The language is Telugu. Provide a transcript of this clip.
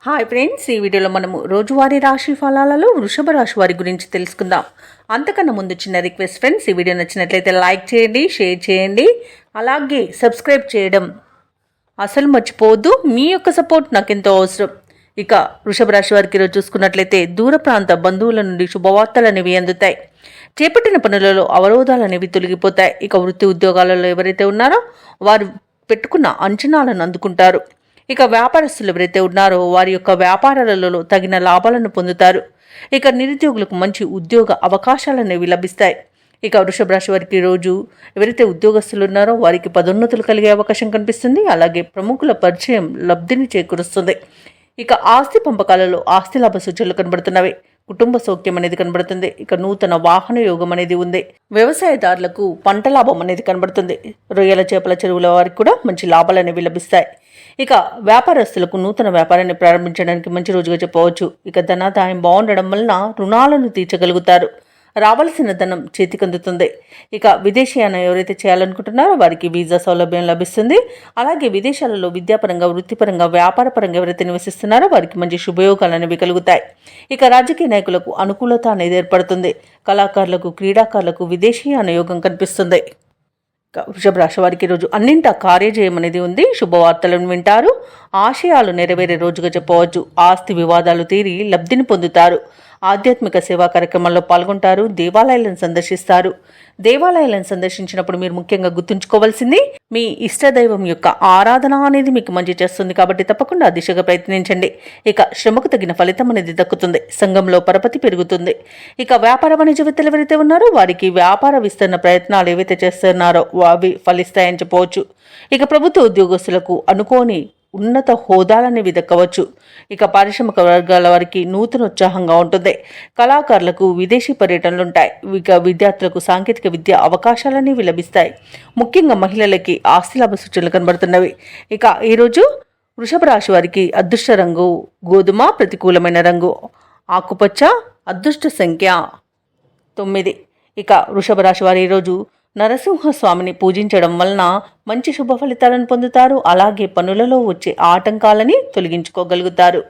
హాయ్ ఫ్రెండ్స్, ఈ వీడియోలో మనము రోజువారీ రాశి ఫలాలలో వృషభ రాశి వారి గురించి తెలుసుకుందాం. అంతకన్నా ముందు చిన్న రిక్వెస్ట్ ఫ్రెండ్స్, ఈ వీడియో నచ్చినట్లయితే లైక్ చేయండి, షేర్ చేయండి, అలాగే సబ్స్క్రైబ్ చేయడం అసలు మర్చిపోవద్దు. మీ యొక్క సపోర్ట్ నాకు ఎంతో అవసరం. ఇక వృషభ రాశి వారికి ఈరోజు చూసుకున్నట్లయితే దూర ప్రాంత బంధువుల నుండి శుభవార్తలు అనేవి అందుతాయి. చేపట్టిన పనులలో అవరోధాలు అనేవి తొలగిపోతాయి. ఇక వృత్తి ఉద్యోగాలలో ఎవరైతే ఉన్నారో వారు పెట్టుకున్న అంచనాలను అందుకుంటారు. ఇక వ్యాపారస్తులు ఎవరైతే ఉన్నారో వారి యొక్క వ్యాపారాలలో తగిన లాభాలను పొందుతారు. ఇక నిరుద్యోగులకు మంచి ఉద్యోగ అవకాశాలు అనేవి లభిస్తాయి. ఇక వృషభ రాశి వారికి రోజు ఎవరైతే ఉద్యోగస్తులు ఉన్నారో వారికి పదోన్నతులు కలిగే అవకాశం కనిపిస్తుంది. అలాగే ప్రముఖుల పరిచయం లబ్ధిని చేకూరుస్తుంది. ఇక ఆస్తి పంపకాలలో ఆస్తి లాభ సూచనలు కనబడుతున్నవి. కుటుంబ సౌఖ్యం అనేది కనబడుతుంది. ఇక నూతన వాహన యోగం అనేది ఉంది. వ్యవసాయదారులకు పంట లాభం అనేది కనబడుతుంది. రొయ్యల చేపల చెరువుల వారికి కూడా మంచి లాభాలు అనేవి లభిస్తాయి. ఇక వ్యాపారస్తులకు నూతన వ్యాపారాన్ని ప్రారంభించడానికి మంచి రోజుగా చెప్పవచ్చు. ఇక ధనాదాయం బాగుండడం వలన రుణాలను తీర్చగలుగుతారు. రావాల్సిన ధనం చేతికందుతుంది. ఇక విదేశీయానం ఎవరైతే చేయాలనుకుంటున్నారో వారికి వీసా సౌలభ్యం లభిస్తుంది. అలాగే విదేశాలలో విద్యాపరంగా, వృత్తిపరంగా, వ్యాపారపరంగా ఎవరైతే నివసిస్తున్నారో వారికి మంచి శుభయోగాలు అనేవి కలుగుతాయి. ఇక రాజకీయ నాయకులకు అనుకూలత అనేది ఏర్పడుతుంది. కళాకారులకు, క్రీడాకారులకు విదేశీయాన యోగం కనిపిస్తుంది. వృషభ రాశి వారికి ఈరోజు అన్నింటా కార్యజయం అనేది ఉంది. శుభవార్తలను వింటారు. ఆశయాలు నెరవేరే రోజుగా చెప్పవచ్చు. ఆస్తి వివాదాలు తీరి లబ్ధిని పొందుతారు. ఆధ్యాత్మిక సేవా కార్యక్రమాల్లో పాల్గొంటారు. దేవాలయాలను సందర్శిస్తారు. దేవాలయాలను సందర్శించినప్పుడు మీరు ముఖ్యంగా గుర్తుంచుకోవాల్సింది మీ ఇష్టదైవం యొక్క ఆరాధన అనేది మీకు మంచి చేస్తుంది. కాబట్టి తప్పకుండా ఆ దిశగా ప్రయత్నించండి. ఇక శ్రమకు తగిన ఫలితం అనేది దక్కుతుంది. సంఘంలో పరపతి పెరుగుతుంది. ఇక వ్యాపార వాణిజ్యవేత్తలు ఎవరైతే ఉన్నారో వారికి వ్యాపార విస్తరణ ప్రయత్నాలు ఏవైతే చేస్తున్నారో అవి ఫలిస్తాయని చెప్పవచ్చు. ఇక ప్రభుత్వ ఉద్యోగస్తులకు అనుకోని ఉన్నత హోదాలనేవి దక్కవచ్చు. ఇక పారిశ్రామిక వర్గాల వారికి నూతన ఉత్సాహంగా ఉంటుంది. కళాకారులకు విదేశీ పర్యటనలు ఉంటాయి. ఇక విద్యార్థులకు సాంకేతిక విద్య అవకాశాలనేవి లభిస్తాయి. ముఖ్యంగా మహిళలకి ఆస్తి లాభ సూచనలు కనబడుతున్నవి. ఇక ఈరోజు వృషభ రాశి వారికి అదృష్ట రంగు గోధుమ, ప్రతికూలమైన రంగు ఆకుపచ్చ, అదృష్ట సంఖ్య 9. ఇక వృషభ రాశి వారు ఈరోజు నరసింహస్వామిని పూజించడం వలన మంచి శుభ ఫలితాలను పొందుతారు. అలాగే పనులలో వచ్చే ఆటంకాలని తొలగించుకోగలుగుతారు.